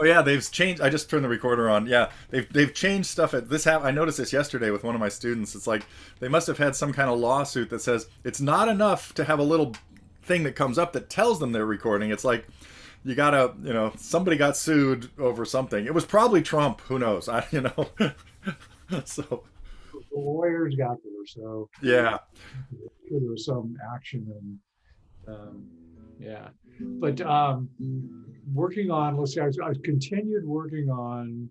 Oh yeah, they've changed. I just turned the recorder on. Yeah, they've changed stuff. At this I noticed this yesterday with one of my students. It's like they must have had some kind of lawsuit that says it's not enough to have a little thing that comes up that tells them they're recording. It's like you gotta, somebody got sued over something. It was probably Trump. Who knows? So The lawyers got there, so yeah. sure there was some action and yeah. But working on, let's see, I've continued working on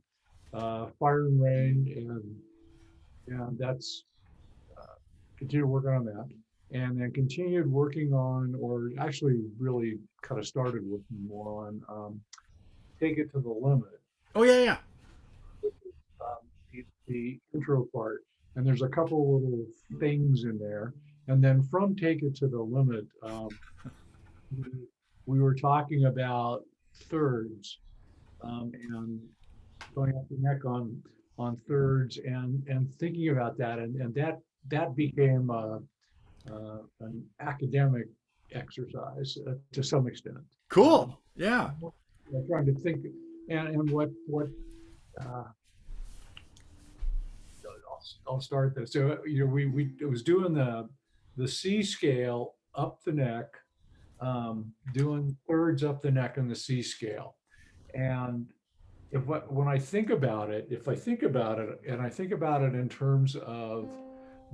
Fire and Rain, and that's continued working on that, and then continued working on, or actually really kind of started working more on Take It to the Limit, Oh yeah, yeah. the intro part, and there's a couple little things in there, and then from Take It to the Limit, we were talking about thirds, and going up the neck on thirds, and thinking about that, and that became an academic exercise to some extent. Um, Cool. Yeah. Trying to think, and what uh, I'll start this. So we it was doing the C scale up the neck, doing thirds up the neck in the C scale, and when I think about it, if I think about it, and I think about it in terms of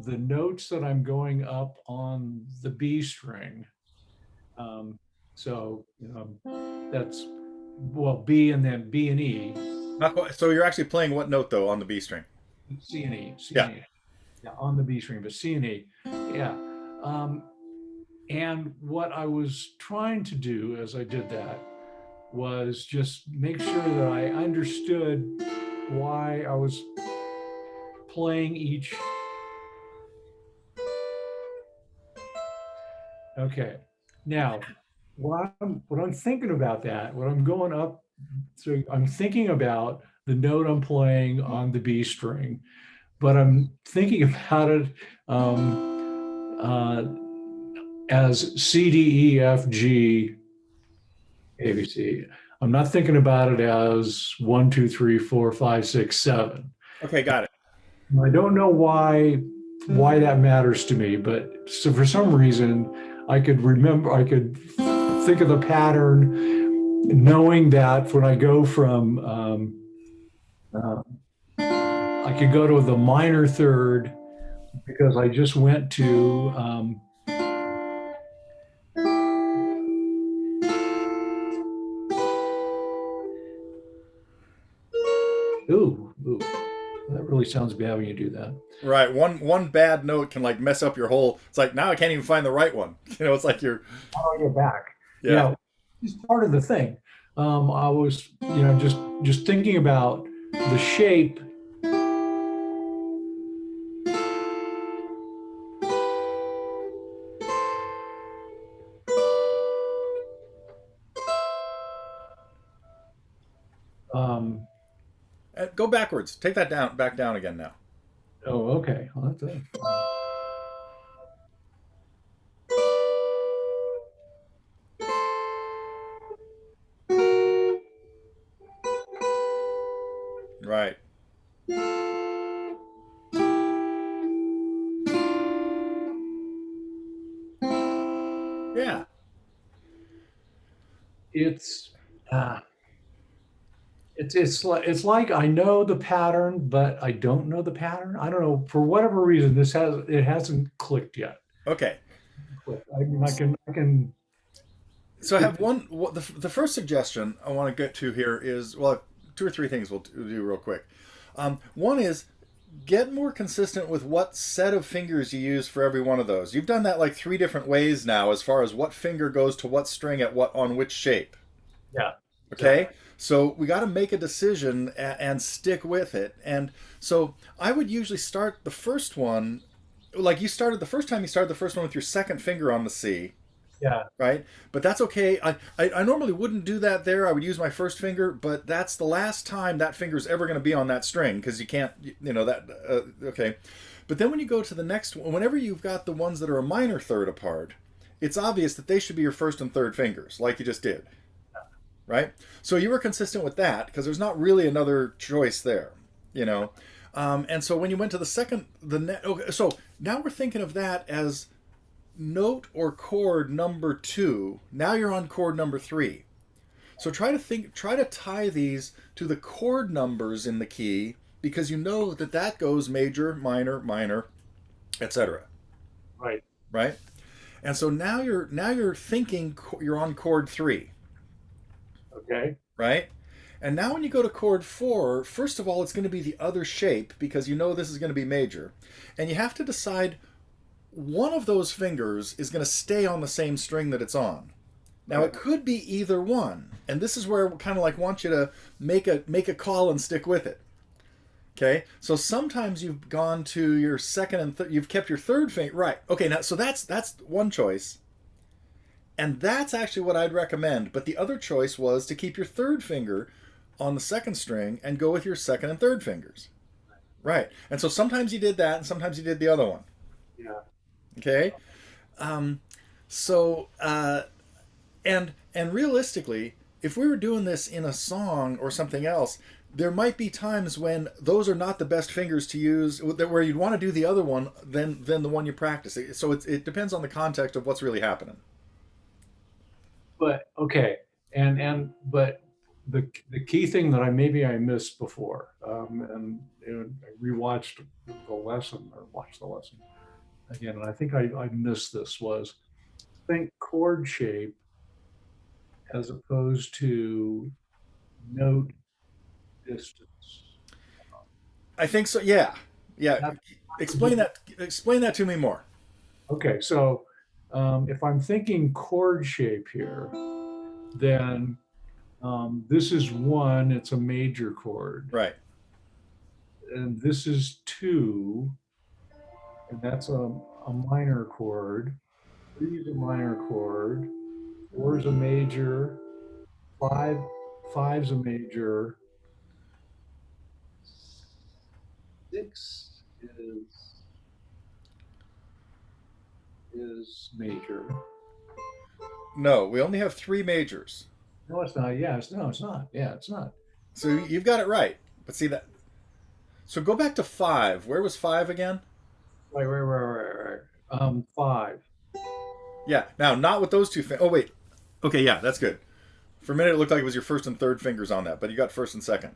the notes that I'm going up on the B string, um, so that's, well, B and then B and E, Not quite. So you're actually playing what note though on the B string? C and E, C Yeah. and E, yeah, on the B string, but C and E, yeah. Um, and what I was trying to do as I did that was just make sure that I understood why I was playing each. Okay. Now, what I'm thinking about that, when I'm going up, so I'm thinking about the note I'm playing on the B string, but I'm thinking about it as C, D, E, F, G, A, B, C. I'm not thinking about it as 1, 2, 3, 4, 5, 6, 7. Okay, got it. I don't know why that matters to me, but so for some reason I could think of the pattern, knowing that when I go from uh, I could go to the minor third because I just went to ooh, that really sounds bad when you do that. Right. One bad note can like mess up your whole. It's like now I can't even find the right one. It's like you're. How do I get back? Yeah. Yeah, it's part of the thing. I was, just thinking about the shape. Um, Go backwards. Take that down. Back down again now. oh, okay. Well, that's it. Right. Yeah. It's uh, it's like I know the pattern, but I don't know the pattern. I don't know, for whatever reason it hasn't clicked yet. Okay. I mean, I can. So I have one. The first suggestion I want to get to here is, well, two or three things we'll do real quick. One is get more consistent with what set of fingers you use for every one of those. You've done that like three different ways now, as far as what finger goes to what string at what on which shape. Yeah, Okay, exactly. so we got to make a decision and stick with it. And so I would usually start the first one, like you started the first time. You started the first one with your second finger on the C, Yeah. right? But that's okay. I normally wouldn't do that there. I would use my first finger, but that's the last time that finger's ever going to be on that string because you can't, that. Okay. But then when you go to the next one, whenever you've got the ones that are a minor third apart, it's obvious that they should be your first and third fingers, like you just did. right? So you were consistent with that because there's not really another choice there, you know. And so when you went to the second, the net. Okay, so now we're thinking of that as note or chord number two. Now you're on chord number three. So try to tie these to the chord numbers in the key because you know that that goes major, minor, minor, etc. Right. Right? And so now you're thinking you're on chord three, Okay. right? And now when you go to chord four, first of all, it's going to be the other shape because you know this is going to be major. And you have to decide one of those fingers is going to stay on the same string that it's on. Now Right. it could be either one, and this is where I kind of like want you to make a call and stick with it. Okay, so sometimes you've gone to your second and you've kept your third finger right. Okay, now so that's one choice, and that's actually what I'd recommend. But the other choice was to keep your third finger on the second string and go with your second and third fingers. Right, and so sometimes you did that, and sometimes you did the other one. Yeah. Okay, um, so and realistically, if we were doing this in a song or something else, there might be times when those are not the best fingers to use, where you'd want to do the other one than the one you practice. So it depends on the context of what's really happening. But okay, and but the key thing that I missed before, and I rewatched the lesson or watched the lesson again, and I think I missed this was think chord shape as opposed to note distance. I think so. Yeah, yeah. That- Explain that to me more. Okay, so if I'm thinking chord shape here, then this is one, it's a major chord, Right. and this is two, and that's a minor chord. Three is a minor chord. Four is a major. Five, five's a major. Six is major. No, we only have three majors. No, it's not. Yeah, no, it's not. Yeah, it's not. So you've got it right. But see that. So go back to five. Where was five again? Right. Five. Yeah. Now not with those two. Oh wait. Okay. Yeah, that's good. For a minute, it looked like it was your first and third fingers on that, but you got first and second.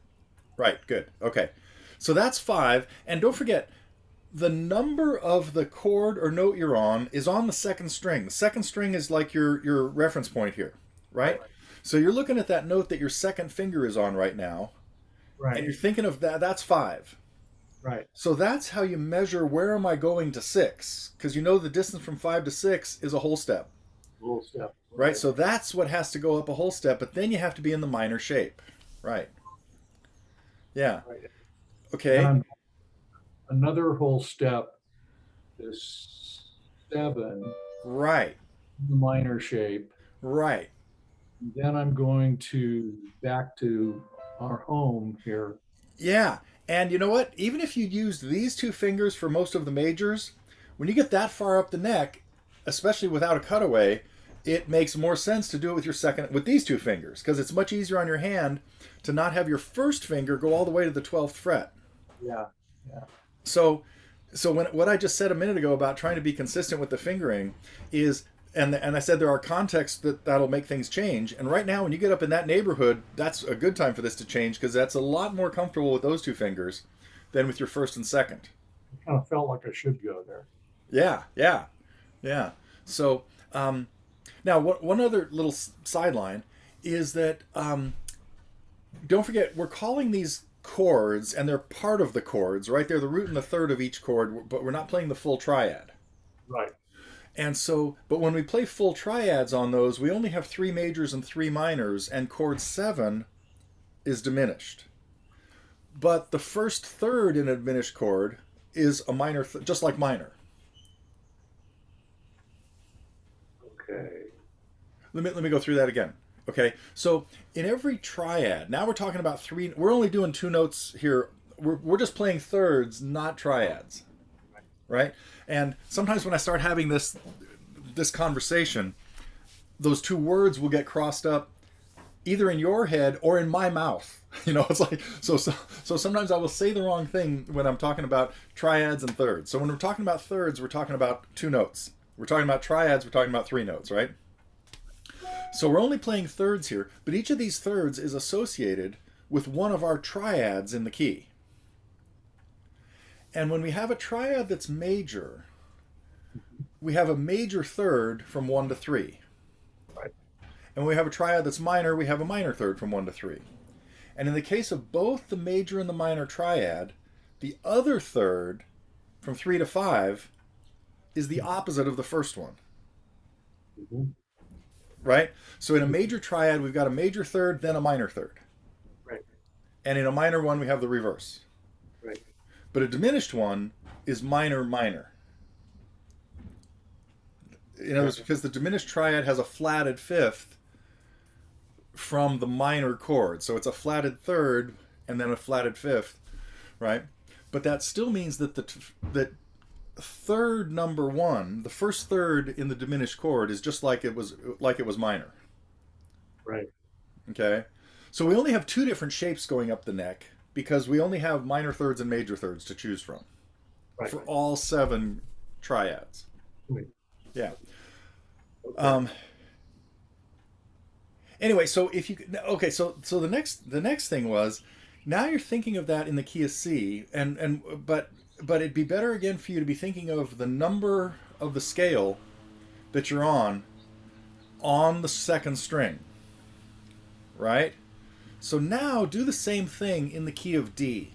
Right, good. Okay. So that's five. And don't forget, the number of the chord or note you're on is on the second string. The second string is like your reference point here, right? Right. So you're looking at that note that your second finger is on right now, and Right. you're thinking of that. That's five. Right. So that's how you measure where am I going to six, because you know the distance from five to six is a whole step, Little step. right? So that's what has to go up a whole step, but then you have to be in the minor shape, right? Yeah. Right. Then Okay. I'm another whole step is seven, Right. the minor shape. Right. Then I'm going to back to our home here. Yeah. And you know what? Even if you used these two fingers for most of the majors, when you get that far up the neck, especially without a cutaway, it makes more sense to do it with your second with these two fingers because it's much easier on your hand to not have your first finger go all the way to the 12th fret. Yeah. Yeah. So what I just said a minute ago about trying to be consistent with the fingering is and I said there are contexts that'll make things change. And right now, when you get up in that neighborhood, that's a good time for this to change because that's a lot more comfortable with those two fingers than with your first and second. It kind of felt like I should go there. Yeah, yeah, yeah. So now, one other little sideline is that don't forget we're calling these chords, and they're part of the chords, right? They're the root and the third of each chord, but we're not playing the full triad. Right. And so, but when we play full triads on those, we only have three majors and three minors, and chord seven is diminished. But the first third in a diminished chord is a minor, just like minor. Okay. Let me go through that again. Okay, so in every triad, now we're talking about three. We're only doing two notes here. We're just playing thirds, not triads, right? And sometimes when I start having this conversation, those two words will get crossed up, either in your head or in my mouth. It's like so sometimes I will say the wrong thing when I'm talking about triads and thirds. So when we're talking about thirds, we're talking about two notes. We're talking about triads, we're talking about three notes, right? So we're only playing thirds here, but each of these thirds is associated with one of our triads in the key. And when we have a triad that's major, we have a major third from 1 to 3. Right. And when we have a triad that's minor, we have a minor third from 1 to 3. And in the case of both the major and the minor triad, the other third from 3 to 5 is the opposite of the first one. Mhm. Right? So in a major triad, we've got a major third, then a minor third. Right. And in a minor one, we have the reverse. Right. But a diminished one is minor minor. Because the diminished triad has a flatted fifth from the minor chord. So it's a flatted third and then a flatted fifth, right? But that still means that that third number one, the first third in the diminished chord, is just like it was minor. Right. Okay? So we only have two different shapes going up the neck because we only have minor thirds and major thirds to choose from Right. for all 7 triads. Right. Yeah. Okay. Anyway, so if you okay, so the next thing was, now you're thinking of that in the key of C, but it'd be better again for you to be thinking of the number of the scale that you're on the second string, right? So now do the same thing in the key of D.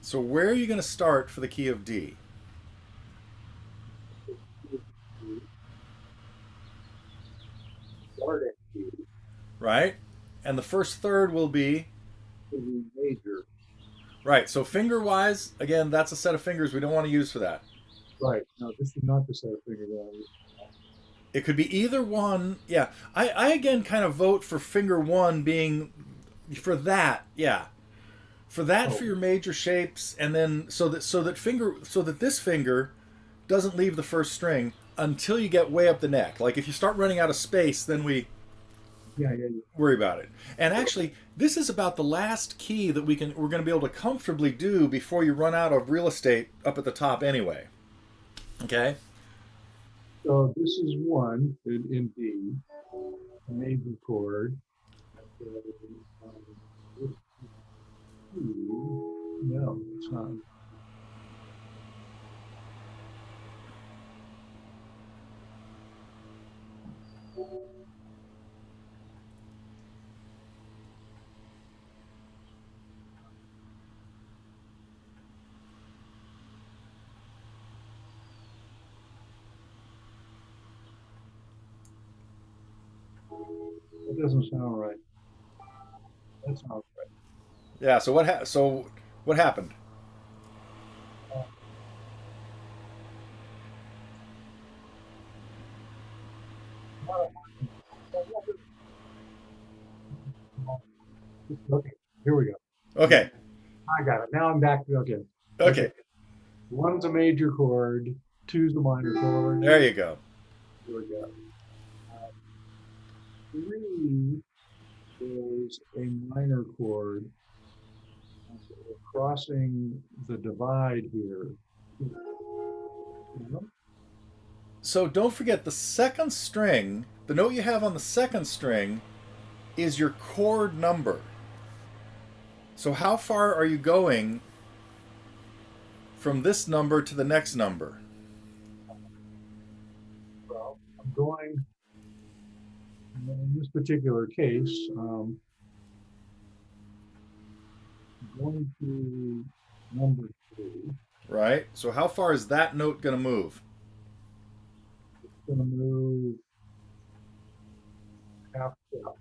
So where are you going to start for the key of D? Start at key Right? And the first third will be to the major. right. So finger wise, again, that's a set of fingers we don't want to use for that. Right. No, this is not the set of finger values. It could be either one. Yeah. I again kind of vote for finger one being for that. Yeah. For that Oh, for your major shapes, and then so that this finger doesn't leave the first string until you get way up the neck. Like if you start running out of space, then we yeah, yeah, yeah. worry about it. And actually, this is about the last key that we're going to be able to comfortably do before you run out of real estate up at the top anyway. Okay? So this is one in D, a major chord. Um, this is two. No, it's not. That doesn't sound right. That sounds right. Yeah, so what happened? Okay, here we go. Okay. I got it. Now I'm back. Okay. Okay. Okay. One's a major chord, two's a minor chord. There you go. Here we go. Three is a minor chord. So we're crossing the divide here. So don't forget the second string, the note you have on the second string is your chord number. So how far are you going from this number to the next number? Well, I'm going, in this particular case, going to number 3. Right? So how far is that note going to move? Going to move half step.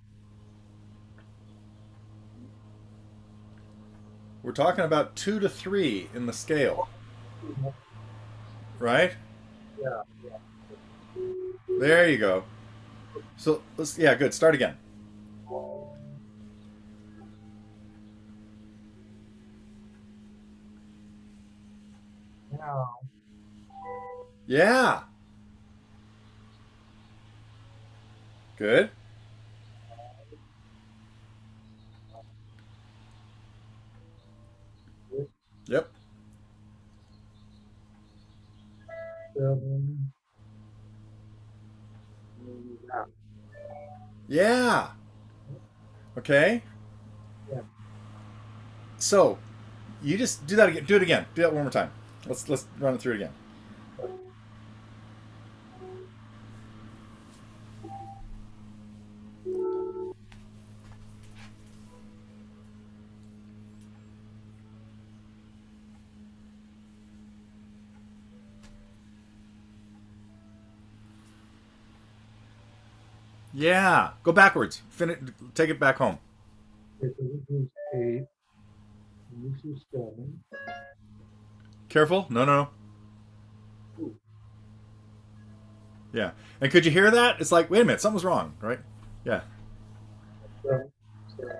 We're talking about 2 to 3 in the scale, right? Yeah. There you go. So yeah, good. Start again. Now, Yeah. Good. Yep. 7. Yeah. Yeah. Okay. Yeah. So you just do that again. Do it again. Do that one more time. Let's run it through it again. Yeah. Go backwards. Finish. Take it back home. Okay, so this is 8. And this is 7. Careful. No, no, no. Ooh, Yeah. And could you hear that? It's like, wait a minute, something's wrong, right? Yeah. 7. 7.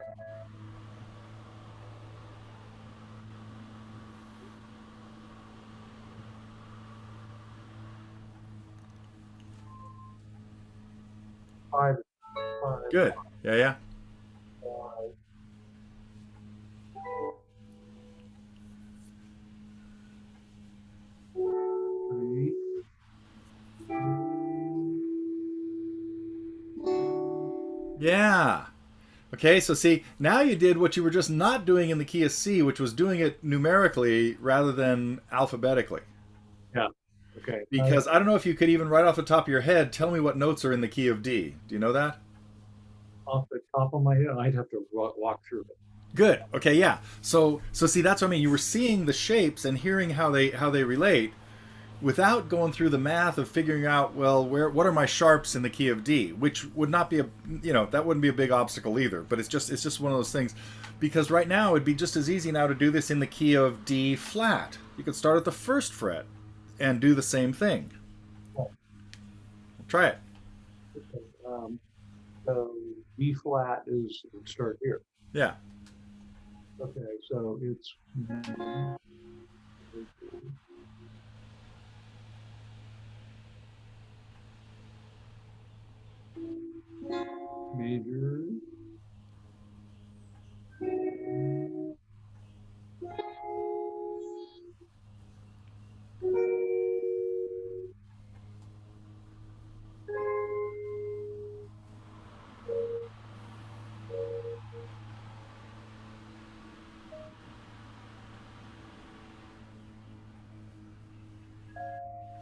5. 5. Good. Yeah, yeah. 5. 3. Yeah. Okay, so see, now you did what you were just not doing in the key of C, which was doing it numerically rather than alphabetically. Yeah. Okay. Because I don't know if you could even right off the top of your head tell me what notes are in the key of D. Do you know that? Off the top of my head, I'd have to walk through it. Good. Okay, yeah. So see, that's what I mean. You were seeing the shapes and hearing how they relate without going through the math of figuring out, well, what are my sharps in the key of D, which would not be that wouldn't be a big obstacle either. But it's just one of those things, because right now it'd be just as easy now to do this in the key of D flat. You could start at the first fret and do the same thing. Oh, Try it. okay. So B flat is start here. Yeah. Okay, so it's major.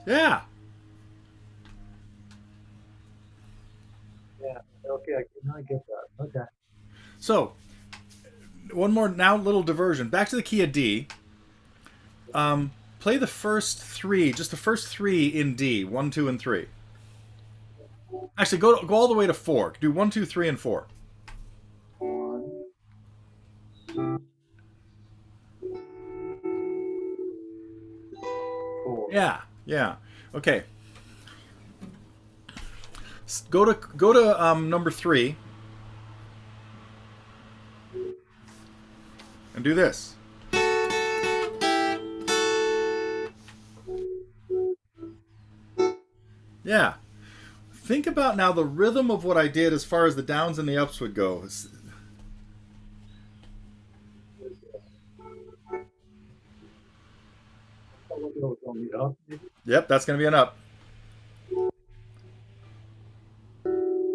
Yeah. Yeah. Okay, I get that. Okay. So one more now little diversion. Back to the key of D. Play the first three, just the first three in D, 1, 2, and 3. Actually, go all the way to 4. Do 1, 2, 3, and 4. 1, 4. Yeah, yeah. Okay. Go to number 3 and do this. Yeah. Think about now the rhythm of what I did as far as the downs and the ups would go. On the up. Yep, that's going to be an up.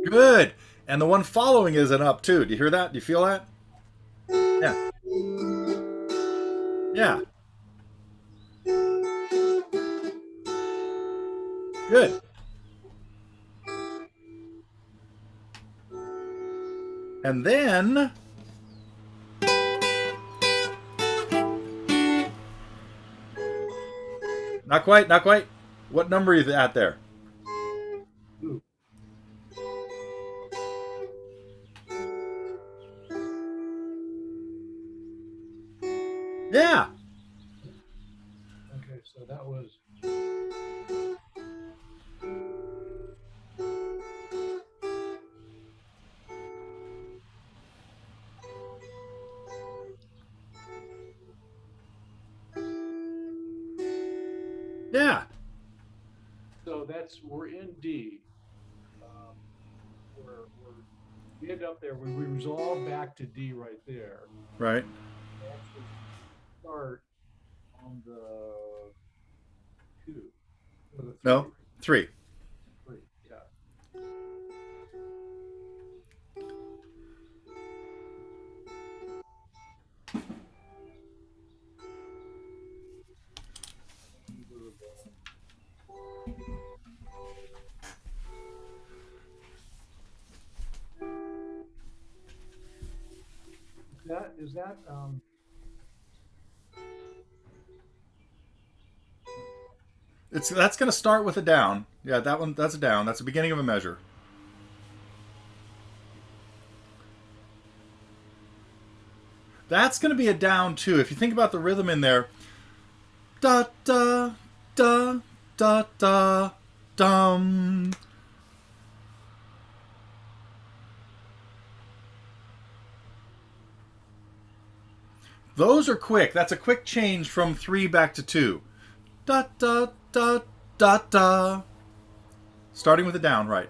Good. And the one following is an up too. Do you hear that? Do you feel that? Yeah. Yeah. Good. And then not quite, not quite. What number are you at there? Ooh, Yeah. okay, so that was Yeah. we're in D. We end up there when we resolve back to D right there. Right. We actually start on the two, or the No, three, three. three, yeah. Under is that That's going to start with a down. Yeah, that one. That's a down. That's the beginning of a measure. That's going to be a down too. If you think about the rhythm in there, da da da da da dum. Those are quick. That's a quick change from three back to two. Da da da da da. Starting with a down, right?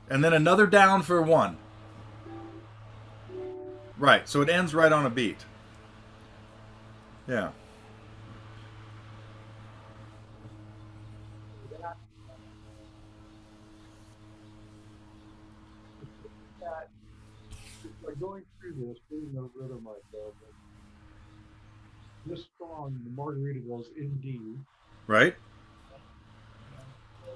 And then another down for one. Right. So it ends right on a beat. Yeah. that, that by going through this, getting the rhythm right there. But this song, the Margaritaville, is in D. Right. And so,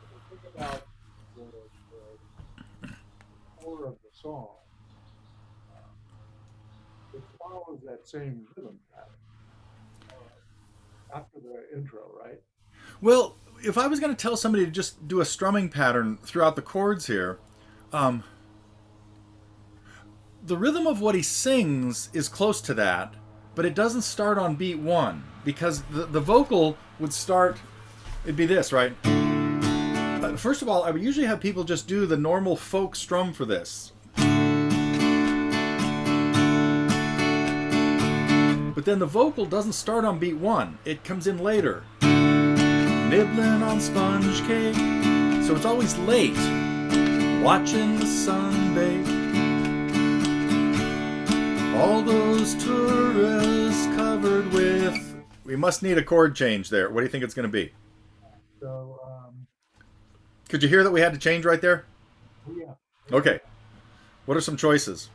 if I think about the core of the song, it follows that same rhythm pattern after the intro, right? Well, if I was going to tell somebody to just do a strumming pattern throughout the chords here, um, the rhythm of what he sings is close to that, but it doesn't start on beat one because the vocal would start. It'd be this, right? First of all, I would usually have people just do the normal folk strum for this. But then the vocal doesn't start on beat one. It comes in later. Nibbling on sponge cake. So it's always late. Watching the sun bake. All those tourists covered with... We must need a chord change there. What do you think it's going to be? So, Could you hear that we had to change right there? oh, yeah. Okay. What are some choices?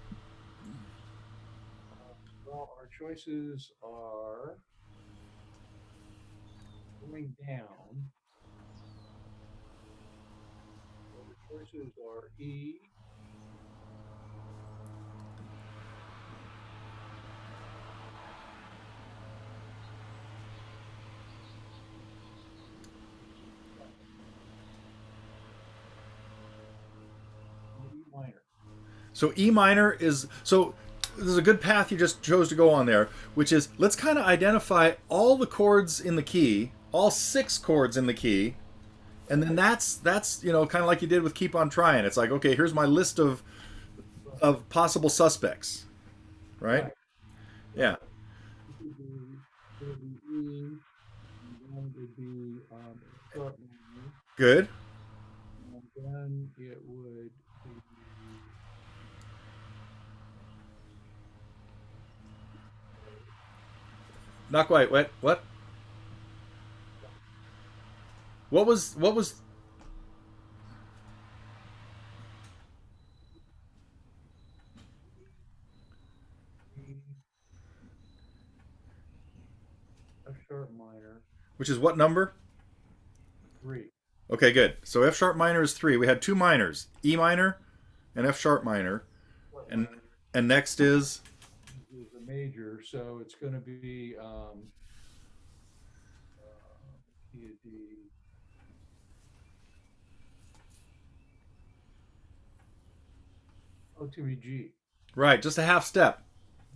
Well, our choices are going down. So the choices are E, and E minor. So E minor is... So there's a good path you just chose to go on there, which is let's kind of identify all the chords in the key, all 6 chords in the key, and then that's kind of like you did with Keep on Trying. It's like, okay, here's my list of possible suspects, right? Right. Yeah. It would be E, and then it would be sharp minor, Good. and then it would be Not quite. What? What? What was E, F sharp minor, which is what number? 3. Okay, good. So F sharp minor is 3. We had 2 minors, E minor and F sharp minor, Sharp and minor next is is a major, so it's going to be key of D. Oh, to be G. right, just a half step.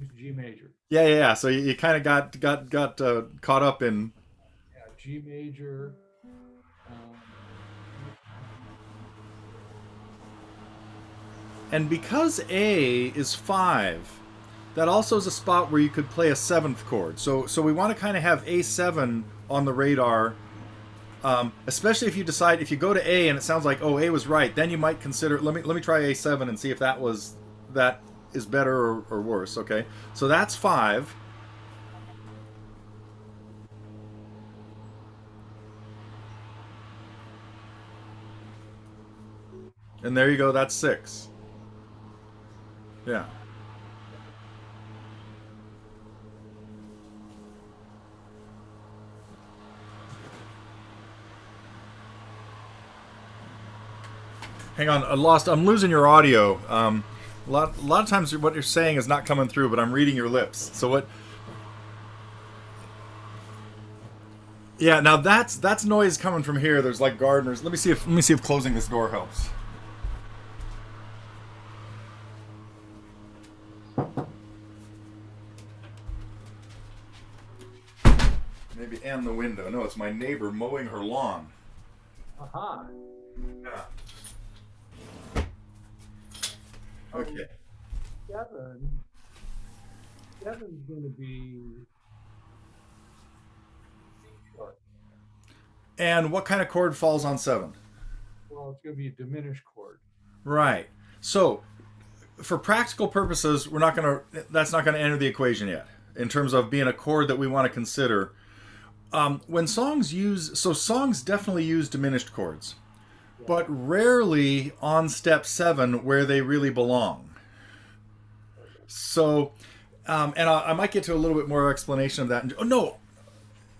It's G major. Yeah, yeah, yeah. So you kind of got caught up in. Yeah, G major. Um, And because A is 5, that also is a spot where you could play a 7th chord. So we want to kind of have A7 on the radar, especially if you go to A and it sounds like, oh, A was right, then you might consider, let me try A7 and see if that is better or worse. Okay, so that's 5. And there you go, that's 6. Yeah. Hang on, I'm losing your audio. A lot of times what you're saying is not coming through, but I'm reading your lips. So what? Yeah, now that's noise coming from here. There's like gardeners. Let me see if closing this door helps. Maybe and the window. No, it's my neighbor mowing her lawn. Aha. Yeah. Okay. Seven's going to be C sharp. And what kind of chord falls on 7? Well, it's going to be a diminished chord. Right. So, for practical purposes, that's not gonna enter the equation yet in terms of being a chord that we want to consider. When songs songs definitely use diminished chords, but rarely on step 7 where they really belong. So, and I might get to a little bit more explanation of that. Oh no,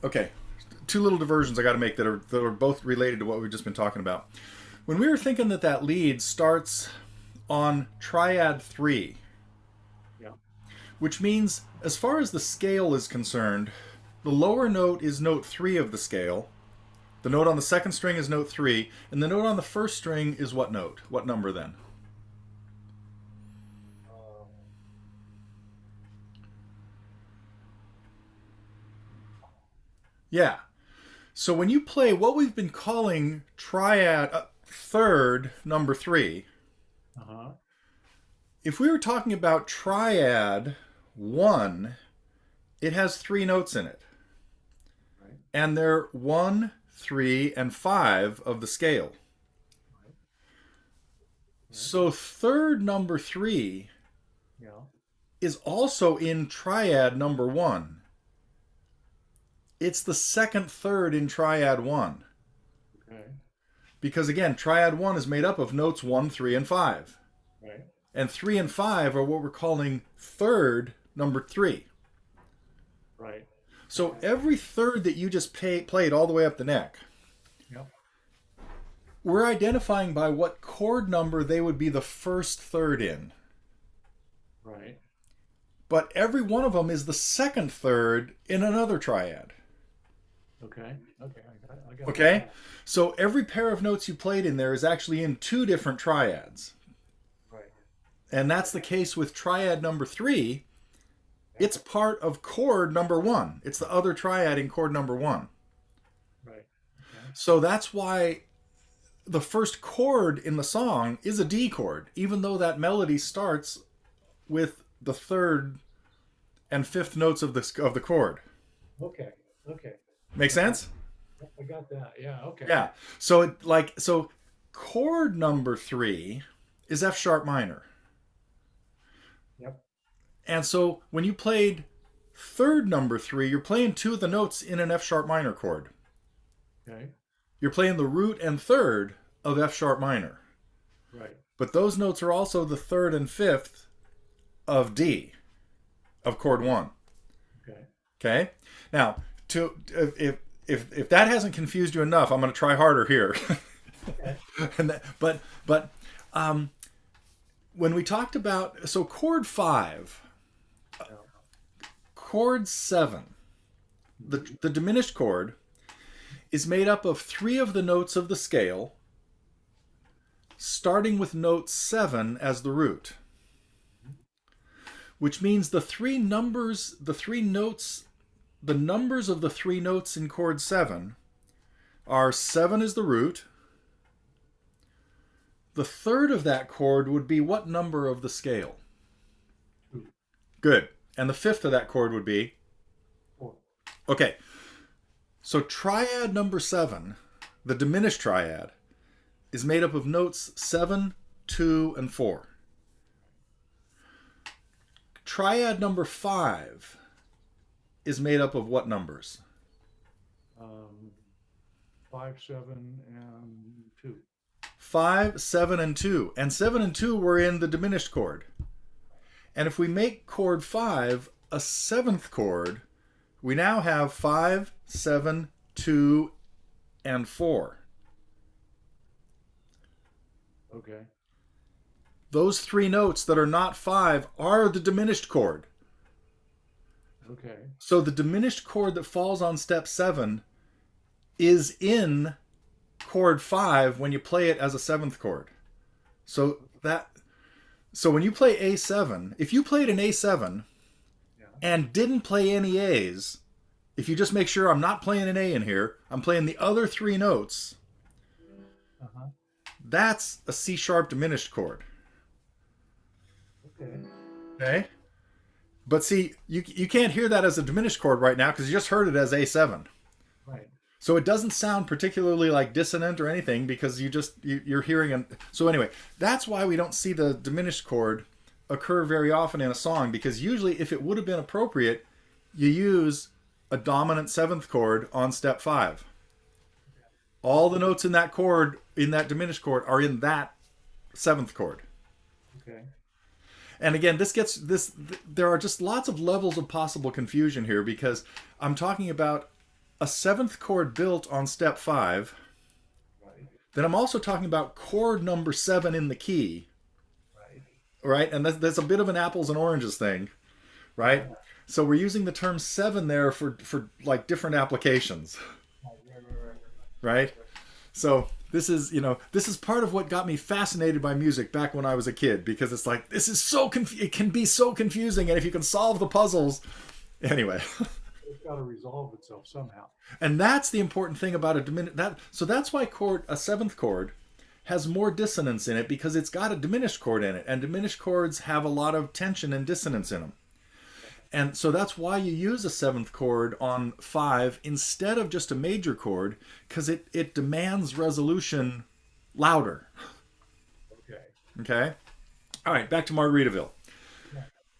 okay. 2 little diversions I got to make that are both related to what we've just been talking about. When we were thinking that lead starts on triad 3, Yeah. which means as far as the scale is concerned, the lower note is note 3 of the scale. The note on the second string is note 3, and the note on the first string is what note? What number then? Yeah. So when you play what we've been calling triad third, number 3, Uh-huh. if we were talking about triad 1, it has 3 notes in it. Right. And they're 1, 3, and 5 of the scale. Right. So third number 3 Yeah. is also in triad number 1. It's the second third in triad 1. Okay. Because again, triad 1 is made up of notes 1, 3, and 5. Right. And 3 and 5 are what we're calling third number 3. Right. So every third that you just played all the way up the neck, Yep. we're identifying by what chord number they would be the first third in. Right. But every one of them is the second third in another triad. Okay. Okay. I got Okay? that. So every pair of notes you played in there is actually in 2 different triads. Right. And that's the case with triad number 3. It's part of chord number 1. It's the other triad in chord number 1. Right. Okay. So that's why the first chord in the song is a D chord, even though that melody starts with the third and fifth notes of the chord. Okay. Okay. Make sense? I got that. Yeah. Okay. Yeah. So chord number 3 is F sharp minor. Yep. And so when you played third number 3, you're playing 2 of the notes in an F sharp minor chord. Okay. You're playing the root and third of F sharp minor. Right. But those notes are also the third and fifth of D, of chord 1. Okay. Okay? Now, if that hasn't confused you enough, I'm going to try harder here. Okay. But when we talked about chord 5, chord 7, the diminished chord is made up of 3 of the notes of the scale, starting with note 7 as the root, which means the numbers of the 3 notes in chord 7 are 7 is the root. The third of that chord would be what number of the scale? 2. Good. And the fifth of that chord would be? 4. Okay. So triad number 7, the diminished triad, is made up of notes 7, 2, and 4. triad number 5 is made up of what numbers? Um, 5, 7, and 2. 5, 7, and 2. And 7 and 2 were in the diminished chord. And if we make chord 5 a 7th chord, we now have 5, 7, 2, and 4. Okay. Those 3 notes that are not 5 are the diminished chord. Okay. So the diminished chord that falls on step 7 is in chord 5 when you play it as a 7th chord. So when you play A7, if you played an A7 Yeah. and didn't play any A's, if you just make sure I'm not playing an A in here, I'm playing the other 3 notes, Uh-huh. that's a C sharp diminished chord. Okay. Okay? But see, you can't hear that as a diminished chord right now because you just heard it as A7. Right. So it doesn't sound particularly like dissonant or anything because you're hearing an. So anyway, that's why we don't see the diminished chord occur very often in a song, because usually if it would have been appropriate, you use a dominant 7th chord on step 5. All the notes in that chord, in that diminished chord, are in that 7th chord. Okay. And again, there are just lots of levels of possible confusion here, because I'm talking about a 7th chord built on step 5. Right. Then I'm also talking about chord number 7 in the key, Right. right? And that's a bit of an apples and oranges thing, right? So we're using the term 7 there for like different applications, Right. right? So this is part of what got me fascinated by music back when I was a kid, because it's like, this is it can be so confusing, and if you can solve the puzzles, anyway. It's got to resolve itself somehow. And that's the important thing about so that's why a 7th chord has more dissonance in it, because it's got a diminished chord in it, and diminished chords have a lot of tension and dissonance in them. And so that's why you use a 7th chord on 5 instead of just a major chord, because it demands resolution louder. Okay. Okay? All right, back to Margaritaville.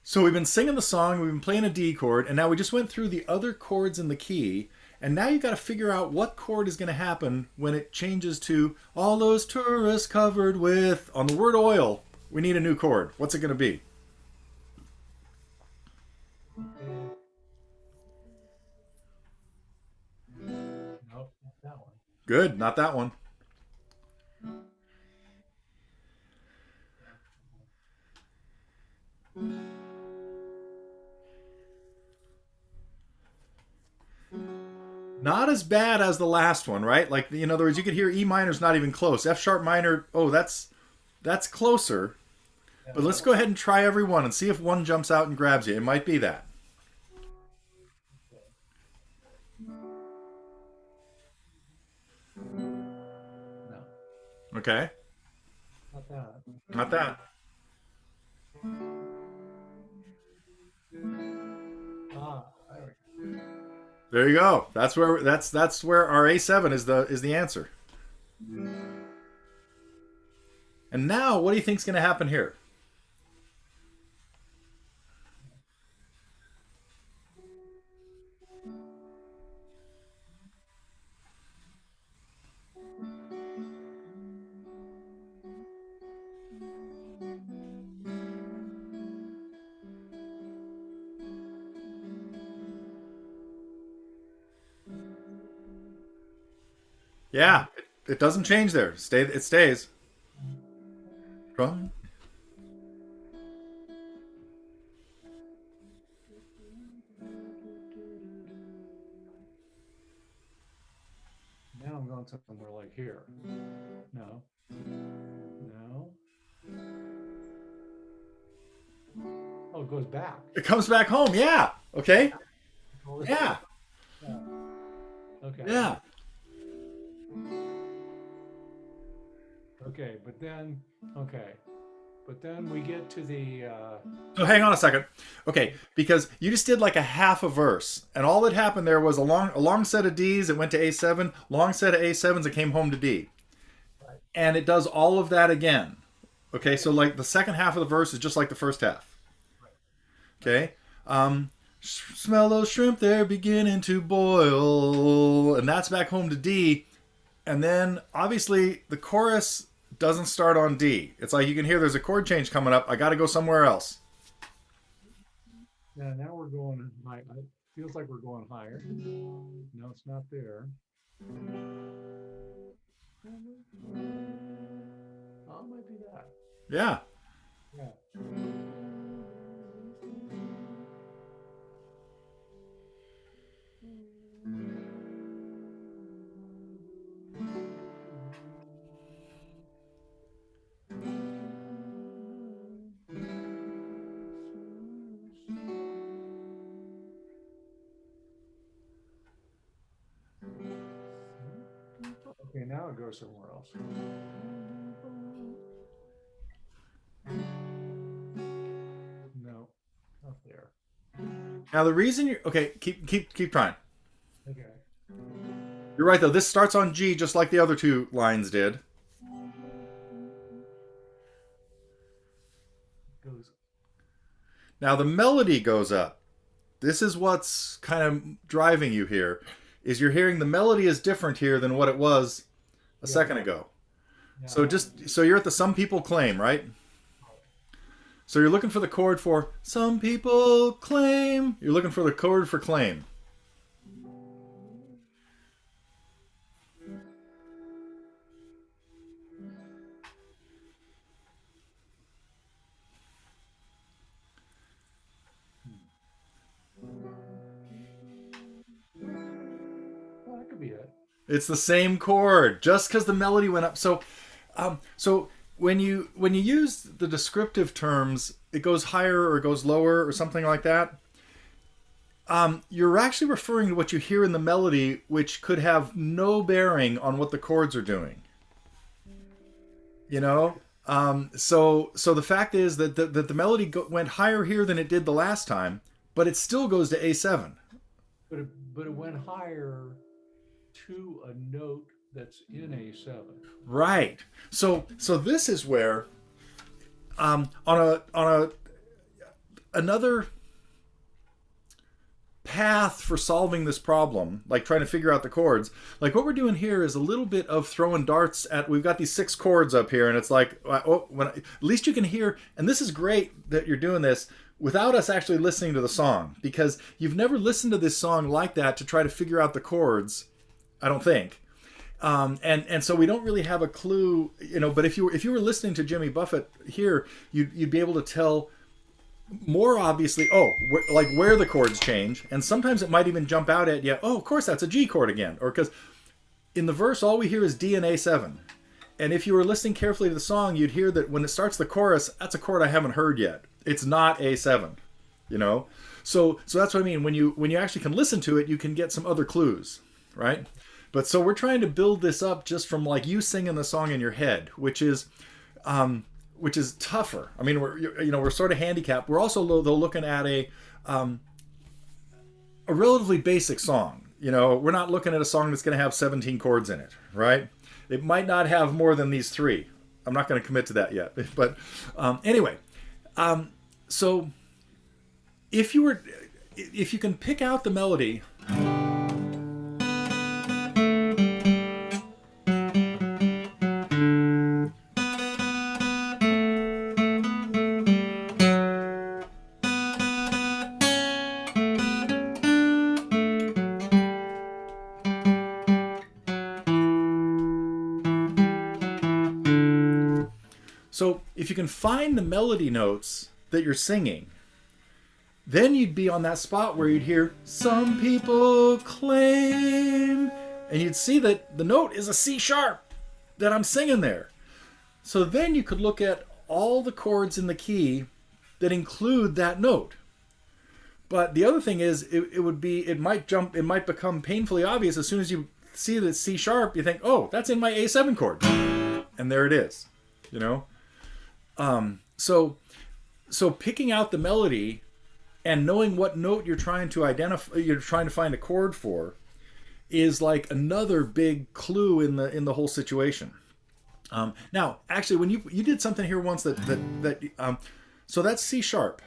So we've been singing the song, we've been playing a D chord, and now we just went through the other chords in the key, and now you got to figure out what chord is going to happen when it changes to all those tourists covered with, on the word oil, we need a new chord. What's it going to be? Nope, not that one. Good, not that one. Not as bad as the last one, right? Like, in other words, you could hear E minor's not even close. F sharp minor, oh, that's closer. But let's go ahead and try every one and see if one jumps out and grabs you. It might be that. No, Okay? not that. Not that. Ah, there we go. There you go. That's where our A7 is the answer. And now, what do you think's going to happen here? Yeah, it doesn't change there. It stays. Drum. Now I'm going somewhere like here. No. No. Oh, it goes back. It comes back home. Yeah. Okay. Yeah. Yeah. Okay. Yeah. Okay, but then we get to the So hang on a second. Okay, because you just did like a half a verse, and all that happened there was a long set of Ds. It went to A7. Long set of A7s. It came home to D, right. and it does all of that again. Okay, so like the second half of the verse is just like the first half. Right. Okay. Smell those shrimp, they're beginning to boil. And that's back home to D. And then obviously the chorus doesn't start on D. It's like you can hear there's a chord change coming up. I got to go somewhere else. Yeah, now we're going high. It feels like we're going higher. No, it's not there. Oh, it might be that. Yeah. Yeah. Okay, now it goes somewhere else. No, not there. Now the reason you okay, keep trying. Okay. You're right though. This starts on G just like the other two lines did. Goes. Now the melody goes up. This is what's kind of driving you here. Is you're hearing the melody is different here than what it was a second ago. Yeah. So you're at the some people claim, right? So you're looking for the chord for some people claim. You're looking for the chord for claim. Well, that could be it. It's the same chord, just because the melody went up. So when you use the descriptive terms, it goes higher or it goes lower or something like that. You're actually referring to what you hear in the melody, which could have no bearing on what the chords are doing. You know. So the fact is that the melody went higher here than it did the last time, but it still goes to A7. But it went higher to a note that's in A7. Right. So this is where on a another path for solving this problem, like trying to figure out the chords, like what we're doing here is a little bit of throwing darts at, we've got these 6 chords up here and it's like, at least you can hear, and this is great that you're doing this without us actually listening to the song, because you've never listened to this song like that to try to figure out the chords, I don't think. And so we don't really have a clue, you know, but if you were listening to Jimmy Buffett here, you'd be able to tell more obviously, where the chords change, and sometimes it might even jump out at you, oh, of course that's a G chord again, or because in the verse all we hear is D and A7, and if you were listening carefully to the song, you'd hear that when it starts the chorus, that's a chord I haven't heard yet. It's not A7, you know. So that's what I mean. When you actually can listen to it, you can get some other clues, right? But so we're trying to build this up just from like you singing the song in your head, which is tougher. I mean, we're sort of handicapped. We're also though looking at a relatively basic song. You know, we're not looking at a song that's going to have 17 chords in it, right? It might not have more than these 3. I'm not going to commit to that yet. But anyway, so if you can pick out the melody. So if you can find the melody notes that you're singing, then you'd be on that spot where you'd hear some people claim, and you'd see that the note is a C sharp that I'm singing there. So then you could look at all the chords in the key that include that note. But the other thing is, it might become painfully obvious as soon as you see that C sharp, you think, oh, that's in my A7 chord, and there it is, you know. So picking out the melody and knowing what note you're trying to identify, you're trying to find a chord for, is like another big clue in the whole situation. Now, actually, when you did something here once so that's C sharp.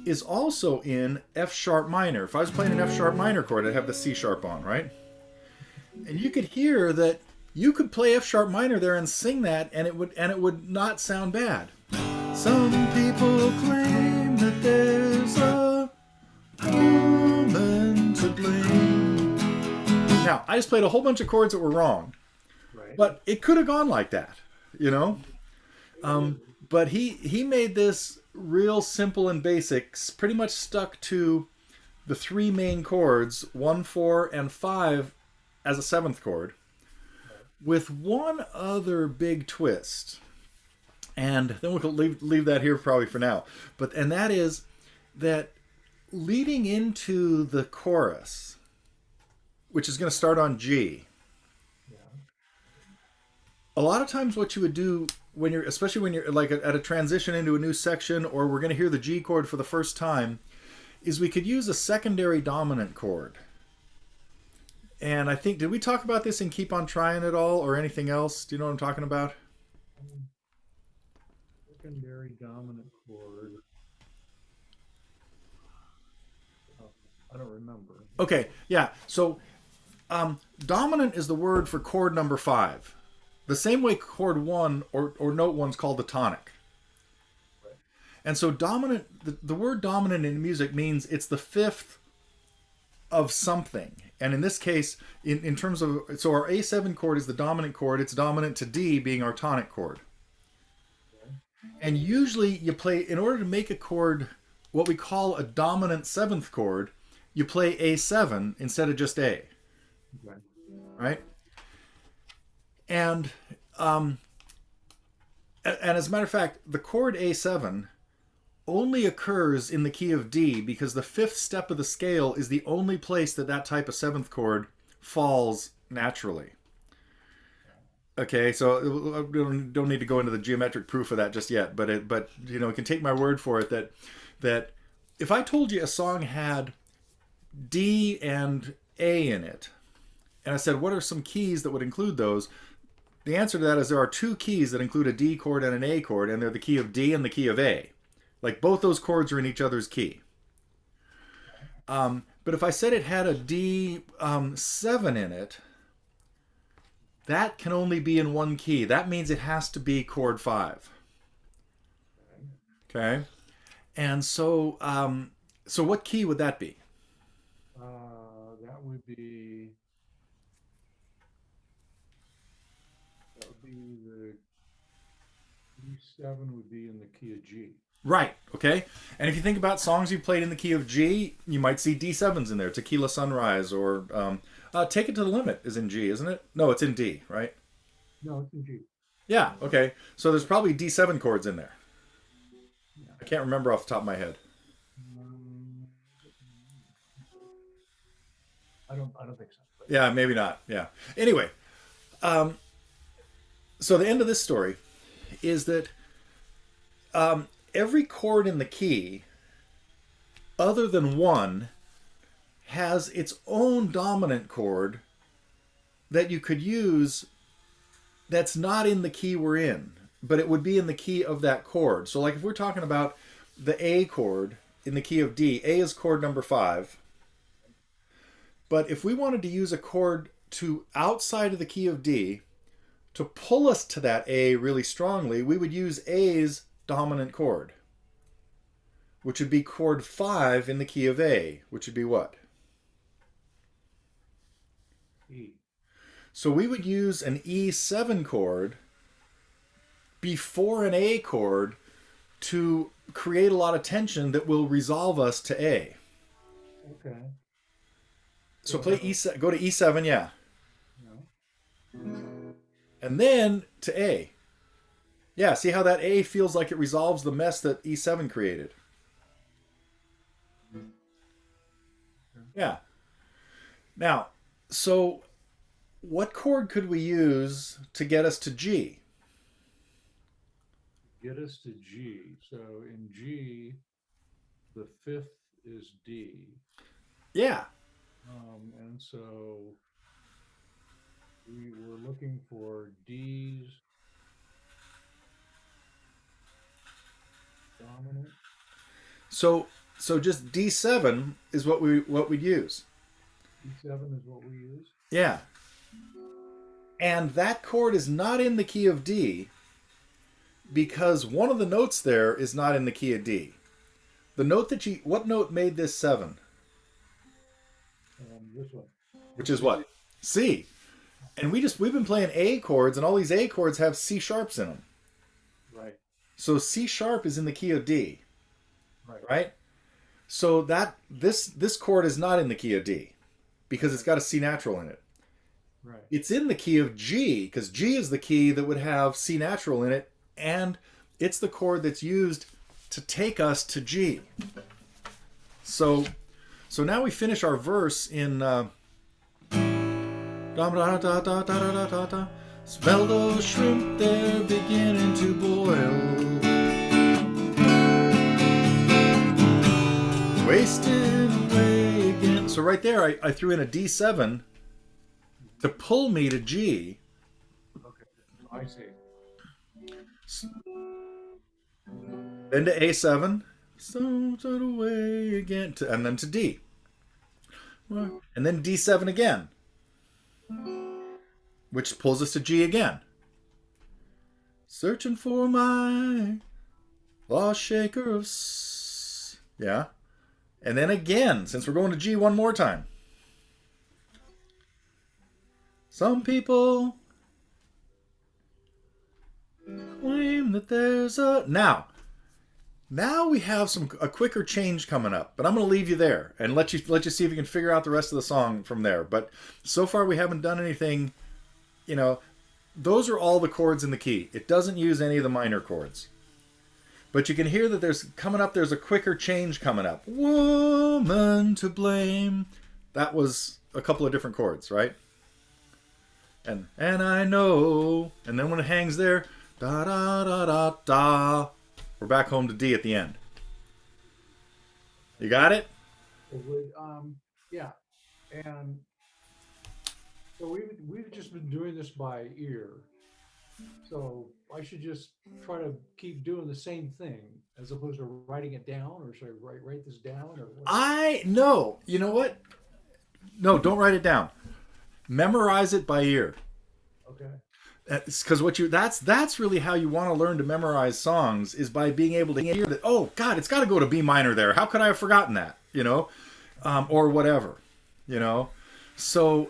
is also in F sharp minor. If I was playing an F sharp minor chord, I'd have the C sharp on, right? And you could hear that you could play F sharp minor there and sing that, and it would not sound bad. Some people claim that there's a woman to blame. Now, I just played a whole bunch of chords that were wrong, Right. but it could have gone like that, you know. But he made this real simple and basic, pretty much stuck to the three main chords, 1, 4, and 5, as a seventh chord, with one other big twist. And then we'll leave that here probably for now. And that is that leading into the chorus, which is going to start on G, a lot of times what you would do when you're, especially when you're like at a transition into a new section, or we're going to hear the G chord for the first time, is we could use a secondary dominant chord. And I think, did we talk about this in Keep on Trying at all, or anything else? Do you know what I'm talking about? Secondary dominant chord. Oh, I don't remember. Okay, yeah. So dominant is the word for chord number 5. The same way chord 1 or note 1 is called the tonic. Right. And so dominant, the word dominant in music means it's the fifth of something. And in this case, in terms of, so our A7 chord is the dominant chord. It's dominant to D being our tonic chord. Okay. And usually you play, in order to make a chord, what we call a dominant seventh chord, you play A7 instead of just A. Okay. Right? And as a matter of fact, the chord A7 only occurs in the key of D because the fifth step of the scale is the only place that that type of seventh chord falls naturally. Okay, so we don't need to go into the geometric proof of that just yet, but you know, you can take my word for it that if I told you a song had D and A in it, and I said, what are some keys that would include those? The answer to that is there are two keys that include a D chord and an A chord, and they're the key of D and the key of A. Like both those chords are in each other's key. But if I said it had a D7 in it, that can only be in one key. That means it has to be chord 5. Okay? And so, so what key would that be? That would be the E7 would be in the key of G. Right, okay? And if you think about songs you played in the key of G, you might see D7s in there. Tequila Sunrise or Take It to the Limit is in G, isn't it? No, it's in D, right? No, it's in G. Yeah, okay. So there's probably D7 chords in there. Yeah. I can't remember off the top of my head. I don't think so. But Yeah, maybe not. Yeah. Anyway, so the end of this story is that every chord in the key, other than one, has its own dominant chord that you could use that's not in the key we're in, but it would be in the key of that chord. So like if we're talking about the A chord in the key of D, A is chord number 5. But if we wanted to use a chord to outside of the key of D to pull us to that A really strongly, we would use A's dominant chord, which would be chord 5 in the key of A, which would be what? E. So we would use an E7 chord before an A chord to create a lot of tension that will resolve us to A. Okay. So play E7, go to E7, yeah. No. And then to A. Yeah, see how that A feels like it resolves the mess that E7 created? Yeah. Now, so what chord could we use to get us to G? Get us to G. So in G, the fifth is D. Yeah. And so we were looking for D's dominant. So So just D7 is what we'd use. D7 is what we use. Yeah. And that chord is not in the key of D because one of the notes there is not in the key of D. The note that what note made this 7? This one. Which is what? C. And we've been playing A chords, and all these A chords have C sharps in them. Right. So C sharp is in the key of D. Right. Right? So that this chord is not in the key of D because it's got a C natural in it. Right. It's in the key of G because G is the key that would have C natural in it, and it's the chord that's used to take us to G. So now we finish our verse in smell those shrimp, they're beginning to boil. Wasted away again. So right there, I threw in a D7 to pull me to G. Okay, I see. Then to A7. Stones away again. And then to D. And then D7 again. Which pulls us to G again. Searching for my lost shaker of... Yeah. And then again, since we're going to G one more time. Some people claim that there's a... Now we have a quicker change coming up, but I'm going to leave you there and let you see if you can figure out the rest of the song from there. But so far we haven't done anything, those are all the chords in the key. It doesn't use any of the minor chords. But you can hear that there's a quicker change coming up. Woman to blame. That was a couple of different chords, right? And I know. And then when it hangs there, da da da da da. We're back home to D at the end. You got it? Yeah. And so we've just been doing this by ear. So I should just try to keep doing the same thing as opposed to writing it down, or should I write this down? Or what? No. You know what? No, don't write it down. Memorize it by ear. Okay. Because that's really how you want to learn to memorize songs, is by being able to hear that, oh God, it's got to go to B minor there. How could I have forgotten that? Or whatever, So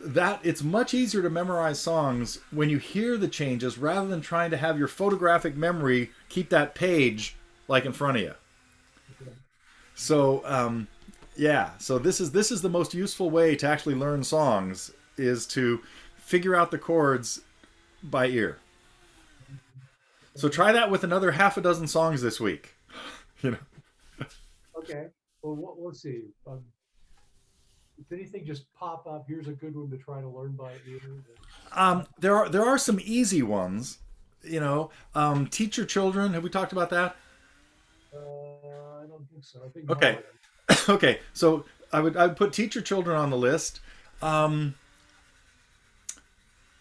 that it's much easier to memorize songs when you hear the changes rather than trying to have your photographic memory keep that page like in front of you. Okay. So so this is the most useful way to actually learn songs, is to figure out the chords by ear. So try that with another half a dozen songs this week. Okay. Well, let's see. If anything just pop up, here's a good one to try to learn by ear. There are some easy ones. Teach your children. Have we talked about that? I don't think so. I think okay. Okay. So I would put Teach Your Children on the list.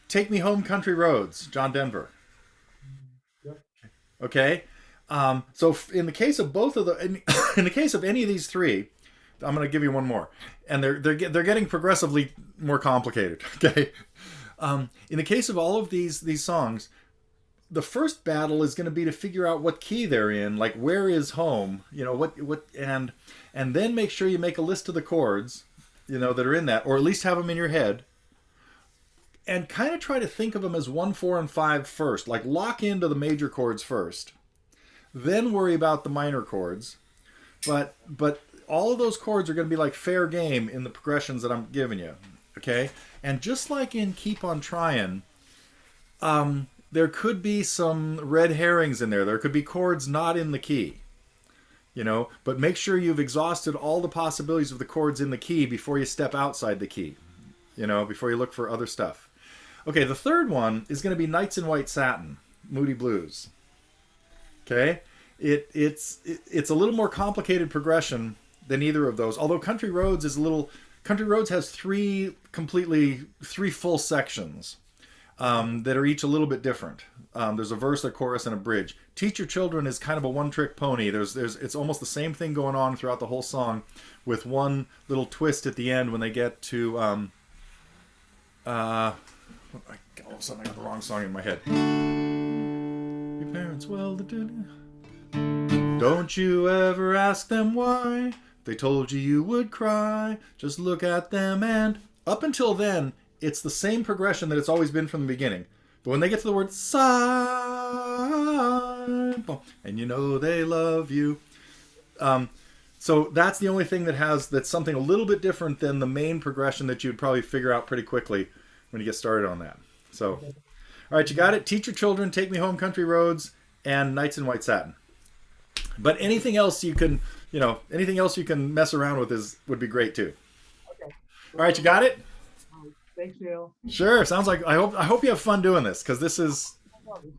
Take Me Home, Country Roads, John Denver. Yep. Okay. So in the case of both of in the case of any of these three, I'm going to give you one more, and they're getting progressively more complicated. Okay. In the case of all of these songs, the first battle is going to be to figure out what key they're in, like where is home, and then make sure you make a list of the chords, that are in that, or at least have them in your head. And kind of try to think of them as 1, 4, and 5 first. Like lock into the major chords first. Then worry about the minor chords. But all of those chords are going to be like fair game in the progressions that I'm giving you. Okay? And just like in Keep on Trying, there could be some red herrings in there. There could be chords not in the key. But make sure you've exhausted all the possibilities of the chords in the key before you step outside the key. Before you look for other stuff. Okay, the third one is going to be Nights in White Satin, Moody Blues. Okay? It's a little more complicated progression than either of those. Although Country Roads has three full sections. that are each a little bit different. There's a verse, a chorus, and a bridge. Teach Your Children is kind of a one-trick pony. It's almost the same thing going on throughout the whole song, with one little twist at the end when they get to all of a sudden I got the wrong song in my head. Your parents, well, don't you ever ask them why. They told you you would cry. Just look at them. And up until then, it's the same progression that it's always been from the beginning. But when they get to the word sign, and you know they love you. So that's the only thing that's something a little bit different than the main progression that you'd probably figure out pretty quickly when you get started on that. So, all right, you got it. Teach Your Children, Take Me Home, Country Roads, and Nights in White Satin. But anything else you can mess around with would be great too. Okay. All right, you got it? Thanks, Neil. Sure. Sounds like I hope you have fun doing this, because this is.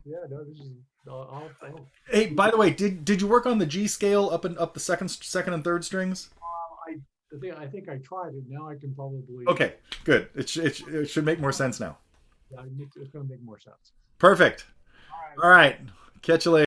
Yeah, no, this is all fun. Hey, by the way, did you work on the G scale up the second and third strings? I think I tried it. Now I can probably. Okay, good. It should make more sense now. Yeah, it's going to make more sense. Perfect. All right. Catch you later.